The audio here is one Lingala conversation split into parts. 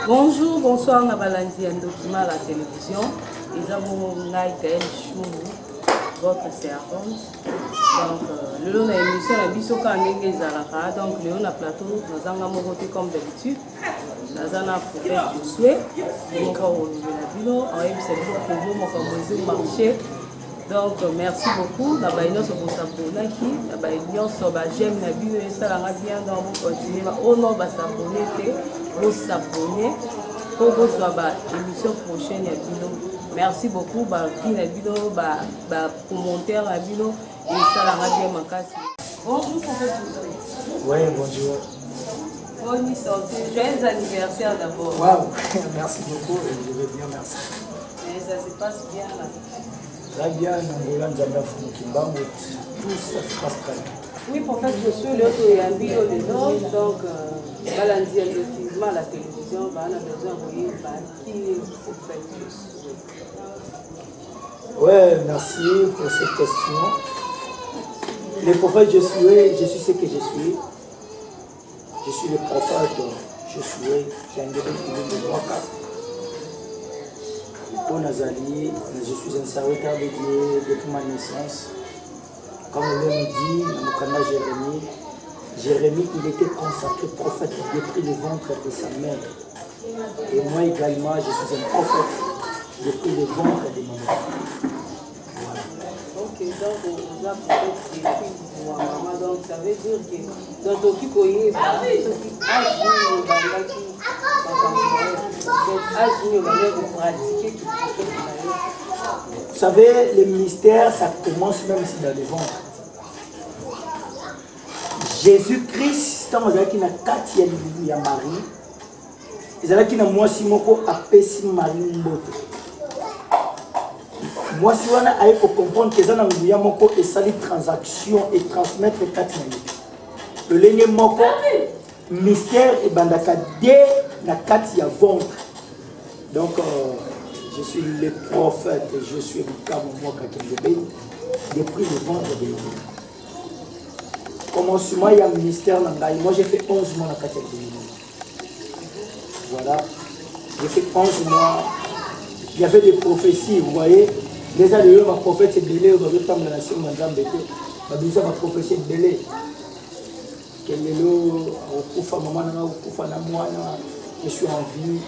Bonjour, bonsoir, Nabalanzi, un document à la télévision. Ils avons Gaël Chou, votre servante. Donc, le long de l'émission, la biso quand on est Zalaka. Donc, le long de plateau, nous avons voté comme d'habitude. Nous avons fait du souhait. Nous avons fait marché. Donc, merci beaucoup. Nous avons fait pour s'abonner. Nous avons fait j'aime la vidéo et ça la bien. Donc, vous continuez. Au nom de s'abonner, vous s'abonner pour votre émission prochaine. Merci beaucoup. La vidéo, commentaire la vidéo et ça la bien. Bonjour, oui, bonjour. Bonne santé. Joyeux anniversaire d'abord. Waouh, merci beaucoup. Je vais bien, merci. Et ça se passe bien là. Très bien, tout ça se passe très bien. Oui, prophète, je suis l'autre et un vidéo de l'autre. Donc, Balanzi un document à la télévision, on a besoin de qui est prophète. Oui, merci pour cette question. Le prophète, je suis ce que je suis. Je suis le prophète, je suis qui a engagé de moi. Au Nazali, je suis un serviteur de Dieu depuis ma naissance. Comme on me dit, dans le canal Jérémie, il était consacré prophète depuis le ventre de sa mère. Et moi également, je suis un prophète depuis le ventre de ma mère. Ok, donc vous avez prophète depuis ma maman, donc ça veut dire que dans tout ce qui est vous savez, le ministère, ça commence même si dans le ventre. Jésus-Christ, quand vous avez dit qu'il y a Marie, ils avaient dit que moi, si je appelle Marie Mbote. Moi, si on a pour comprendre que ça n'a pas et ça les transactions et transmettre les 4 minutes. Le ligne moko mystère et bandaka dès la 4 y a ventre. Donc, je suis le prophète, je suis le Kamomoka Kengebe, depuis le ventre de l'homme. Commencement, il y a un ministère. Moi, j'ai fait 11 mois dans la 4 Voilà. J'ai fait 11 mois. Il y avait des prophéties, vous voyez. Les alliés, ma prophète est belé, on va dire que la nation m'a embêté. Ma prophétie est belé. Quel est le Kufa, maman, Kufa, moi, je suis en vie.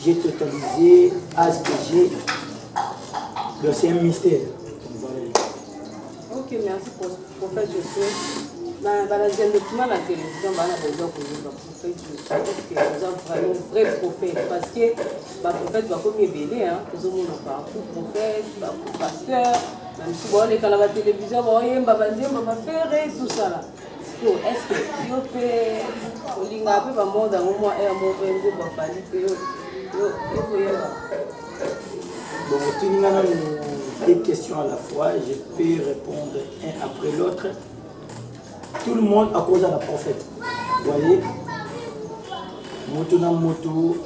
J'ai totalisé, âge que j'ai. Donc c'est un mystère. Ok, merci prophète Josué. Dans la document à la télévision, on a besoin de prophète Josué. Vous êtes vraiment un vrai prophète. Parce que le prophète va comme belé, tout le monde parle. Prophète, pasteur, même si vous allez à la télévision, vous voyez, on va faire tout ça là. Est-ce que vous pouvez un peu de monde dans le monde et un peu de famille? Bon, tu as deux questions à la fois, je peux répondre un après l'autre. Tout le monde à cause de la prophète. Vous voyez, Moto na moto,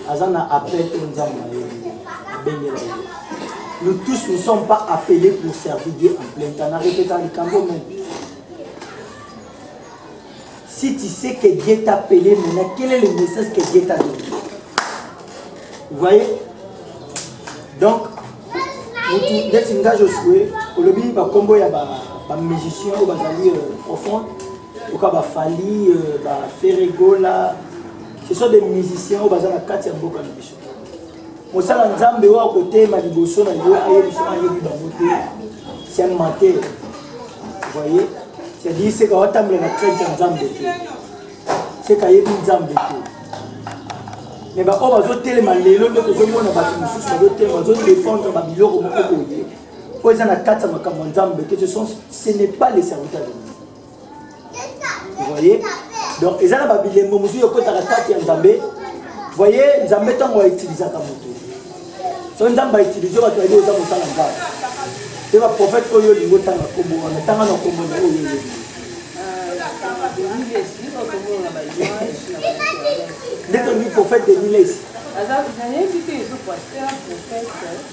Azana appelle nous tous ne sommes pas appelés pour servir Dieu en plein temps. Répétant le cambo même. Si tu sais que Dieu t'a appelé maintenant, quel est le message que Dieu t'a donné? Vous voyez? Donc, dès que je suis, le il y a des musiciens qui sont profonds, qui Ferregola. Ce sont des musiciens qui sont dans la 4e boka de Bichon. Mosala Nzambe wa côté Maliboso na yo c'est un menteur. Vous voyez? C'est-à-dire que c'est quand on a la traite de Nzambe. C'est quand il y a une Nzambe. Mais on va se tellement les lots que je vois on va se défendre ma biloko moko boye. Pour ça na kata makambo Nzambe que ce n'est pas les serviteurs de Dieu. Vous voyez? Donc ils ont babylé mo musu yoko ta kata ya Nzambe. Vous voyez, Nzambe tango va utiliser comme moto. So Nzambe va utiliser va aller aux amosala Nzambe. C'est le prophète que yo lingo tanga kombo na tanga na kombo na yo. Le prophète de Miles.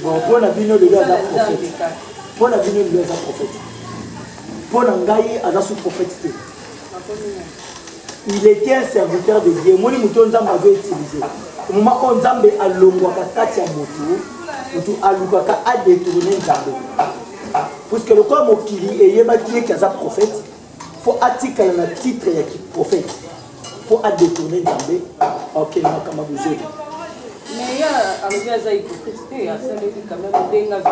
Bon, pour la bino de l'Oisa prophète. Pour la bino de l'Oisa prophète. Pour Nangaï, à sous prophète. Il était un serviteur de Dieu. Moi, je vais utiliser. Au moment où Nzambe a l'ongwaka katia motu a l'ongwaka a détourné Nzambe. Parce que le corps mokili et yeba qui est kaza prophète, faut attirer le titre et qui prophète. Faut a détourner Nzambe. Ok, on va comment vous aider. Mais il y a un hypocrisie, à ça veut dire quand même des gens qui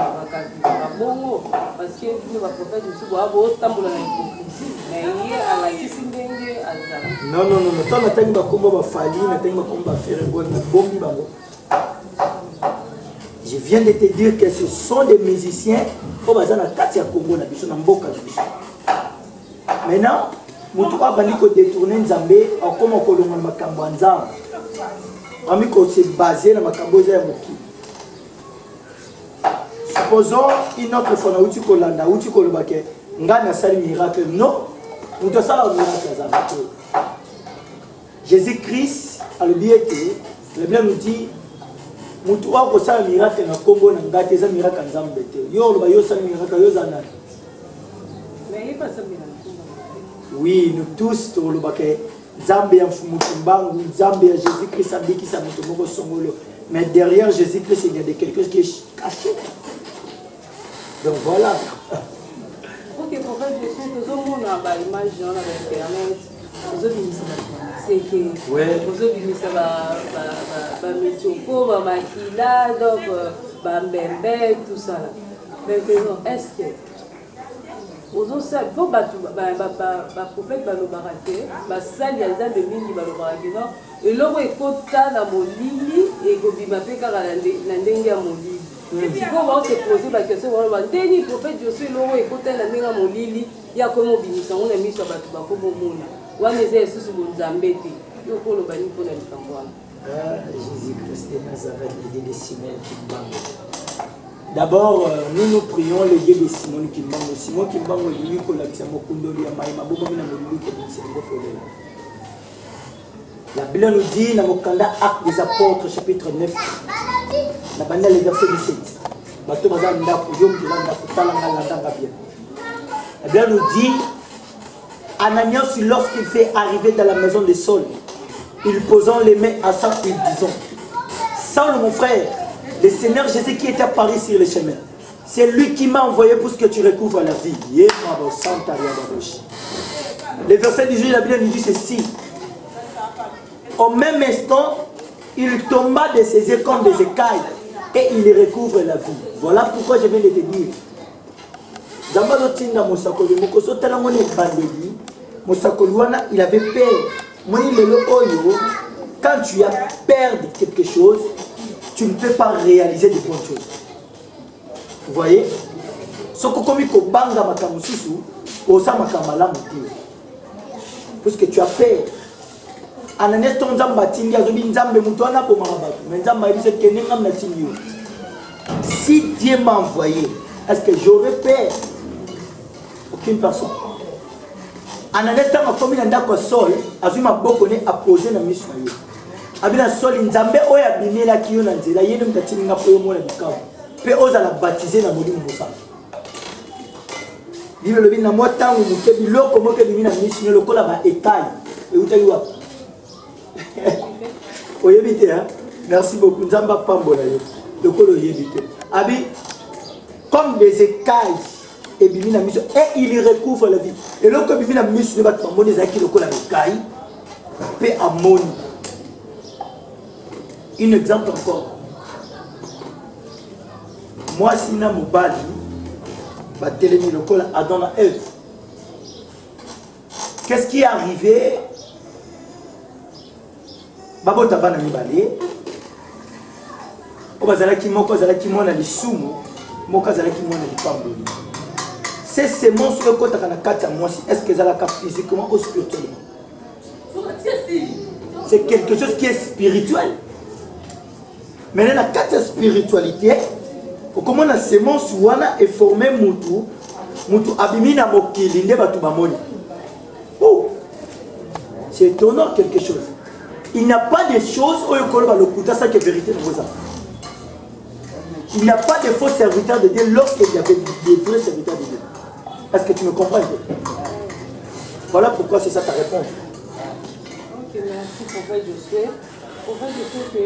bon parce que le prophète aussi doit avoir autant de hypocrisie. Mais il y a la kisindenge azala. Non. Toi na tangi ba komba ba fali, na tangi ba komba faire ngo na bombi bango. Je viens de te dire que ce sont des musiciens au bazana katia Congo na biso na mboka na biso. Maintenant, mutu abandi ko détourner Nzambe akoma ko longa makambo nzambe. Ami ko se basé na makambo ya moki. Supposons une autre fois na uti ko landa, uti ko lobake ngana sali miracle. Non, mutu sala miracle za. Jésus-Christ a le bien que le bien nous dit mutu wa ko sala miracle na Congo na ngate za miracle nzambe te. Yo lo ba yo sala miracle yo za na. Mais il pas ça miracle. Oui, nous tous to lobake Zambé en Fumutumbangu, Zambé Jésus-Christ a dit qu'il s'est montré Songolo. Mais derrière Jésus-Christ, il y a quelque chose qui est caché. Donc voilà. Ok, pour faire des choses, tout le monde a l'image dans Internet. C'est que vous avez mis ça, Mitsoko, Makila, Bambembe, tout ça. Maintenant, est-ce que Ozo sa po ba prophète ba lobarake ba sali ya Nzambe mingi ba lobarake non eloko ekota na molili ekobima pe kaka na ndenge ya molili po ba se poser ba question ba ndeni prophète Josué eloko ekota na ndenge ya molili ya komo bimisa ngona miso bato ba komo mona wana eza esusu bonzambe te yo ko loba ni pona likambo wana Jésus-Christ de Nazareth, le Dieu de Simon Kimbango. D'abord, nous prions le Dieu de Simon Kimbango. Simon Kimbango est venu pour la La Bible nous dit dans le Acte des Apôtres, chapitre 9, la bande le verset 17. La Bible nous dit Ananias, lorsqu'il fait arriver dans la maison de Saul, ils posant les mains à Saul, ils disant Saul, mon frère, le Seigneur Jésus qui est apparu sur le chemin, c'est lui qui m'a envoyé pour que tu recouvres la vie. Le verset 18, la Bible nous dit ceci. Au même instant, il tomba de ses écornes des écailles et il recouvre la vie. Voilà pourquoi je viens de te dire. Il avait peur. Quand tu as peur de quelque chose, tu ne peux pas réaliser de bonnes choses. Vous voyez? Parce que tu as peur. Si Dieu m'a envoyé, est-ce que j'aurais peur? Aucune personne. Ananias tanga komi na ndako Saul azuma bokone a poser na mission yo. Abina Saul nzambe oya bimela kiyo na nzela yene mtatini nga po yo mona bikawo. Pe oza la baptiser na molimo mosala. Bible lobi na motangu muke biloko moke bimina mission lokola ba étail. Et utali wa. Oyebite hein. Merci beaucoup nzamba pambola yo. Lokolo yebite. Abi comme des écailles. Et bimina mission et il recouvre la vie. Et lorsque bimina mission ne va pas monter zaki lokola bekai pe amoni. Un exemple encore. Moi si na mobali ba telemi lokola Adam et Ève. Qu'est-ce qui est arrivé? Babo tabana mibale. Obazalaki moko zalaki mona lisumu, moko zalaki mona lipamboli. Ces semences que tu as moi, est-ce que ça la physiquement ou spirituellement? C'est quelque chose qui est spirituel. Mais dans la carte spiritualité, comment la semence est formée mutu abimina mokili nde batu bamoni. Oh, c'est étonnant quelque chose. Il n'y a pas de choses où ça qui est vérité dans vos âmes. Il n'y a pas de faux serviteurs de Dieu lorsqu'il y avait des vrais serviteurs de Dieu. Est-ce que tu me comprends? Voilà pourquoi c'est ça ta réponse. Ok, merci prophète Josué. Prophète Josué, tu as eu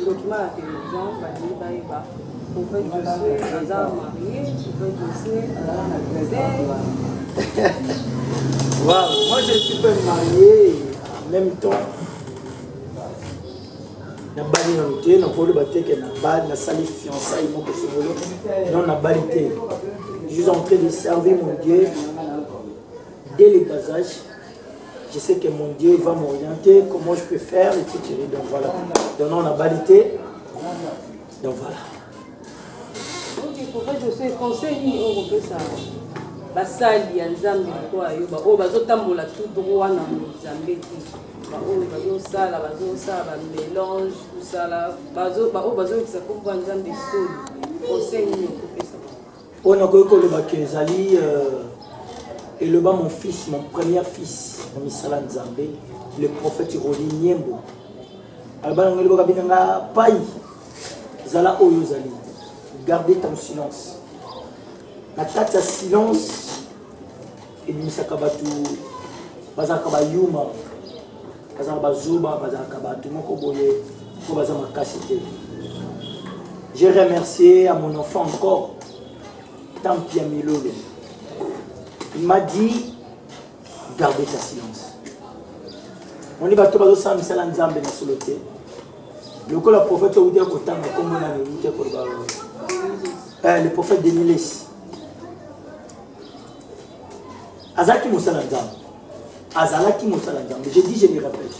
un document à la télévision, prophète Josué, Lazare marié, prophète Josué, Wow. Moi je suis pas marié en même temps. Na bali na muté na polo bateke na bali na sali fiançailles mon que solo non na balité. Je suis en train de servir mon Dieu dès le bas âge. Je sais que mon Dieu va m'orienter, comment je peux faire, et tout. Donc voilà. Donc on a balité. Donc voilà. Ok, prophète Josué, conseil on peut ça. Basali ya Nzambe kwa yo ba o bazotambola tout droit na Nzambe ti. Ba o bazosala ba mélange tout ça là. Bazokisa komba Nzambe solo. Conseil on peut ça. On a ko le bakezali et le bas mon fils, mon premier fils, mon Misala Nzambe, le prophète Rodi Niembo. Alba ngeli boka binanga pai. Zala oyo zali. Gardez ton silence. La tête à silence et nous ça kabatu bazaka ba yuma bazaka ba zuba bazaka ba tout moko boye ko bazama kasité. J'ai remercié à mon enfant encore tant pis Milolo. Il m'a dit gardez ta silence. On est bato bazo sa misala nzambe na soloté. Le ko la prophète ou dire ko tanga comme on a dit ko le prophète de Niles. Azalaki Moussala Nzambe. Azalaki Moussala Nzambe. Je dis, je le répète.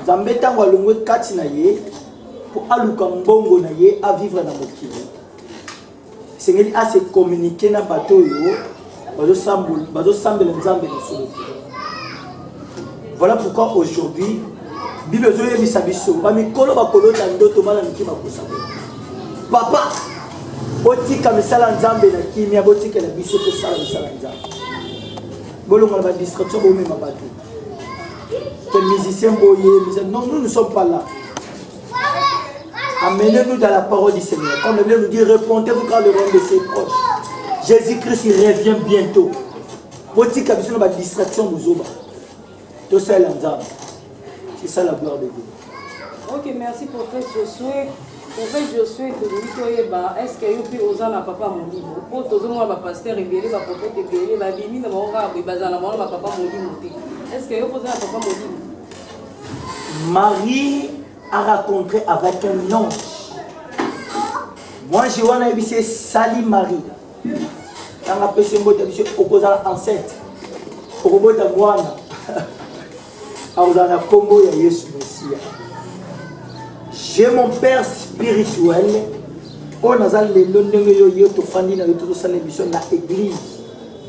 Nzambe tango alongwe kati na ye pour aluka mbongo na ye à vivre dans mokili. Sengeli a se communiquer na bato yo bazo sambela Nzambe na solo. Voilà pourquoi aujourd'hui Bible zo yebisa biso ba mikolo ba kolota ndoto mala miki bakosa. Papa botika misala Nzambe na kimia botika la biso to sala misala Nzambe. Bolonga ba distraction bo mema bato. Les musiciens boyés, non, nous ne sommes pas là. Amenez-nous dans la parole du Seigneur. Comme la Bible nous dit, répondez-vous car le royaume de ses proches. Jésus-Christ il revient bientôt. Botika biso na ba distraction bozoba. To sala Nzambe. C'est ça la gloire de Dieu. Ok, merci prophète Josué. Prophète Josué, est-ce que vous pouvez oser na papa mon livre? Pour tous les pasteur rebelle, les prophètes rebelle, les bimi na monga, les bazana monga papa mon livre. Est-ce que vous pouvez oser na papa mon livre? Marie a rencontré avec un ange. Moi, je vois c'est Sali Marie. Quand la personne est opposée enceinte, pour le moine, à Congo, il y a Yesu Messia. J'ai mon père spirituel. On a les l'église.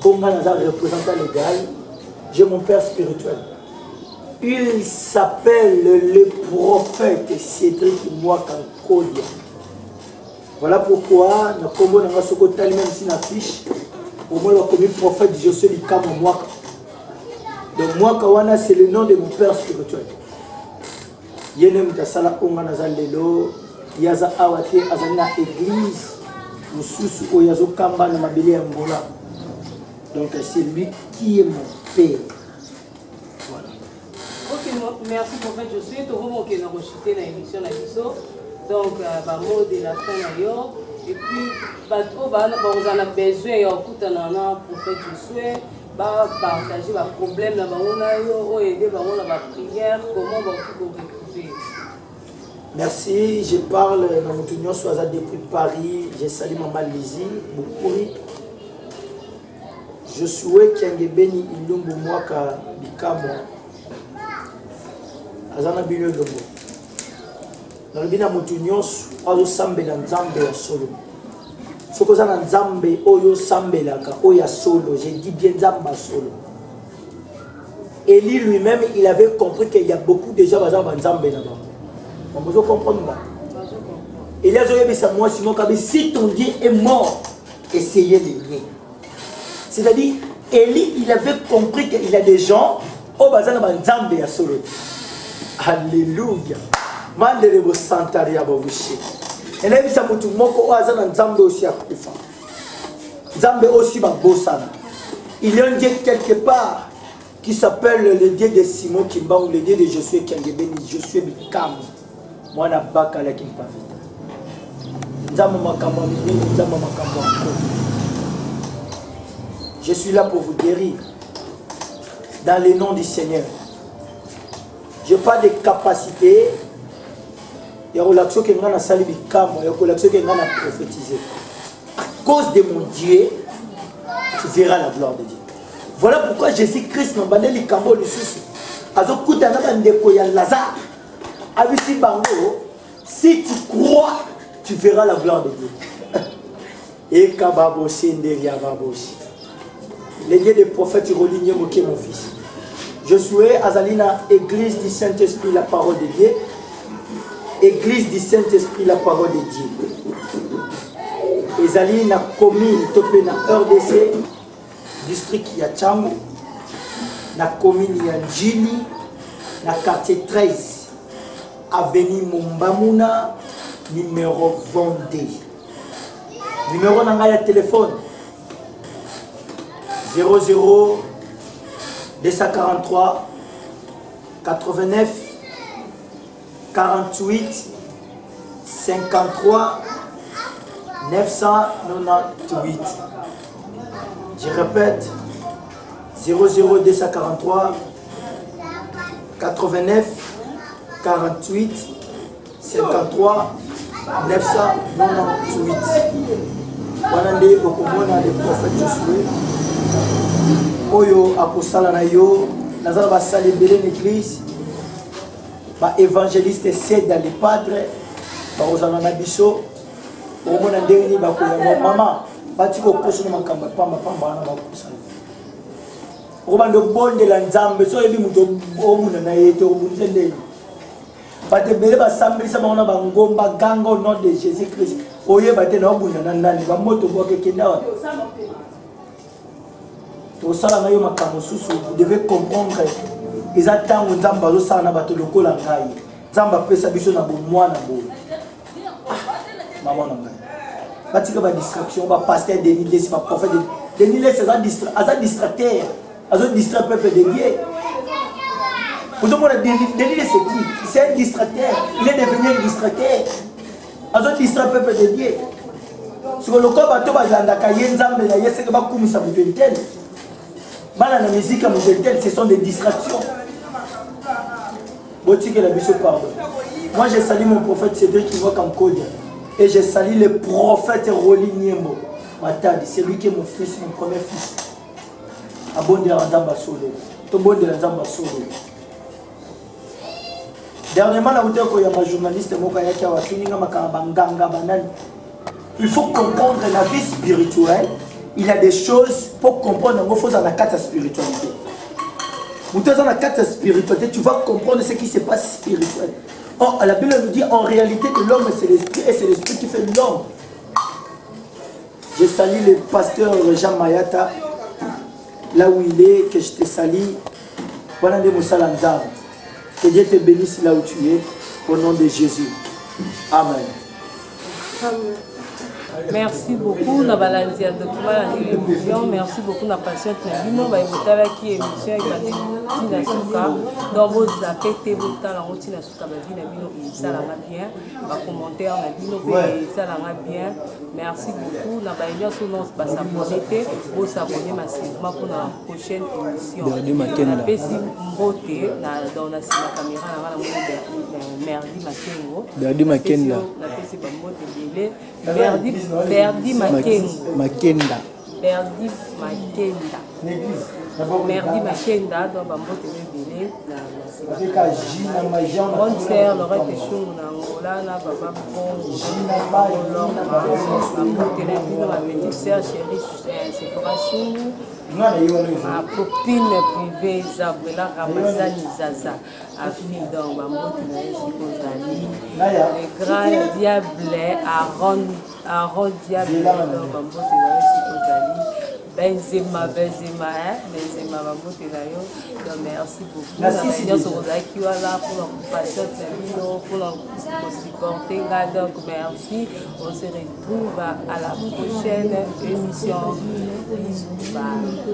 On a représentant légal. J'ai mon père spirituel. Il s'appelle le prophète Cédric Mwakankodia. Voilà pourquoi nous avons même si affiche. Pour moi, le prophète Josué Likamo Mwaka. Donc Mwaka c'est le nom de mon père spirituel. Yenem Tasala Ongana Lelo, Yaza Awate Azana église, Mususu Oyazo Kamba na Mabele Mbola. Donc c'est lui qui est mon père. Voilà. Ok, merci prophète Josué. Tout le monde qui a rejeté l'émission donc mot de la fin d'ailleurs. Et puis vous en a besoin et prophète Josué. Partager les problèmes, aider la prière, comment vous pouvez. Merci, je parle dans mon union Soaza depuis Paris. Je salue Maman Lizy, Boukouri. Je souhaite qu'il y ait béni Ilumbu Mwaka Bikamo. Azana Bilo Lobo. Dans le bien de mon union, Oyo Sambela Nzambe ya solo. Ce que ça Nzambe Oyo Sambela ka Oya solo. J'ai dit bien Nzamba solo. Élie lui-même, il avait compris qu'il y a beaucoup de gens qui ont Nzambe là-bas. On peut comprendre ça. Et là, je vais dire moi, Simon Kabi, si ton Dieu est mort, essayez de nier. C'est-à-dire, Élie, il avait compris qu'il y a des gens qui ont Nzambe à solo. Alléluia. Mandele bo santaria bo vushi. Et là, il y a mutu moko aza na nzambe aussi à kufa. Nzambe aussi ba bosana. Il y a un Dieu quelque part qui s'appelle le Dieu de Simon Kimbangu, le Dieu de Josué Kengebeni, Josué Bikam. Moi na baka la kimpavita. Nzambe makambo mingi, nzambe makambo. Je suis là pour vous guérir. Dans le nom du Seigneur. Je n'ai pas de capacité. Il y a l'action qui est dans la salle de Bikam, il y a l'action qui est dans la prophétiser. À cause de mon Dieu, tu verras la gloire de Dieu. Voilà pourquoi Jésus-Christ n'a pas dit le cambo le souci. Azokuta na bandeko ya Lazare. Abisi bango, si tu crois, tu verras la gloire de Dieu. Et kababoshi nderia baboshi. Les dieux des prophètes, ils relignent mon fils. Je suis Azalina, Église du Saint-Esprit, la parole de Dieu. Église du Saint-Esprit, la parole de Dieu. Azalina, commune, topé na RDC, district Yachango, na commune Yanjili, na quartier 13, avenue Mumbamuna, numéro 22. Numéro de téléphone. 00 243 89 48 53 998. Je répète, 00 243 89 48 53 998. Voilà les prophètes Josué. Oyo akosala na yo nazala basala ebele l'église ba évangéliste c'est dans les padres ba ozala na biso omona ndenge ni bakoya mama bati ko poso na makamba pamba na bakosala obando bonde la nzambe so ebi muto omuna na yeto obunze ndenge bate bele basambelisa bango na bangomba ganga au nom de Jésus-Christ oye bate na obunda na ndani ba moto boke kenda. Vous devez comprendre qu'ils attendent que Nzamba na bato lokola ngai. Nzamba pesa biso na bomwana bo. Maman na ngai. Batika ba distraction ba pasteur Denis, ba prophète Denis c'est un distracteur. Azo distraire peuple de Dieu. Vous demandez Denis c'est qui? C'est un distracteur. Il est devenu un distracteur. Azo distraire peuple de Dieu. Sur le corps bato ba landa kaye Nzamba na yese ke ba kumisa mutentel. La musique, ce sont des distractions. Moi, je salue mon prophète Cédric qui voit comme code. Et je salue le prophète Roli Niembo. C'est lui qui est mon fils, mon premier fils. Abonde la Nzamba Solo. Tobonde la Nzamba Solo. Dernièrement, il y a ma journaliste il faut comprendre la vie spirituelle. Il y a des choses pour comprendre il faut dans la carte spiritualité. Dans la carte spiritualité, tu vas comprendre ce qui se passe spirituel. Or, la Bible nous dit en réalité que l'homme c'est l'esprit et c'est l'esprit qui fait l'homme. Je salue le pasteur Jean Mayata, là où il est, que je te salue. Que Dieu te bénisse là où tu es, au nom de Jésus. Amen. Amen. Merci beaucoup na balandi ya document ya émission. Merci beaucoup na patiente na bino ba ebotala ki émission ya tina suka dans vos zapete botala tina suka ba vie na bino ça la bien ba commentaire na bino pe ça la bien. Merci beaucoup na ba émission non ba s'abonner bo s'abonner massivement pour la prochaine émission. Na pesi mbote na dans la caméra na Merdi Makengo. Merdi Makenda. Na pesi ba mbote belé. Merdi Makenda. Merdi Makenda dans Bambote Bélé. Bonne sœur, Lorette Chou, Nangola, Baba Bon, Bambote Bélé, ma petite sœur chérie, c'est Chou. Ma copine privée, Isabella Ramazani Zaza, a fille dans Bambote Bélé, le grand diable, Aaron Diable dans Bambote Bélé, Benzema, donc merci beaucoup. Merci, Nous sommes là pour passer pour supporter. Donc merci. On se retrouve à la prochaine émission. Bisous. Bye.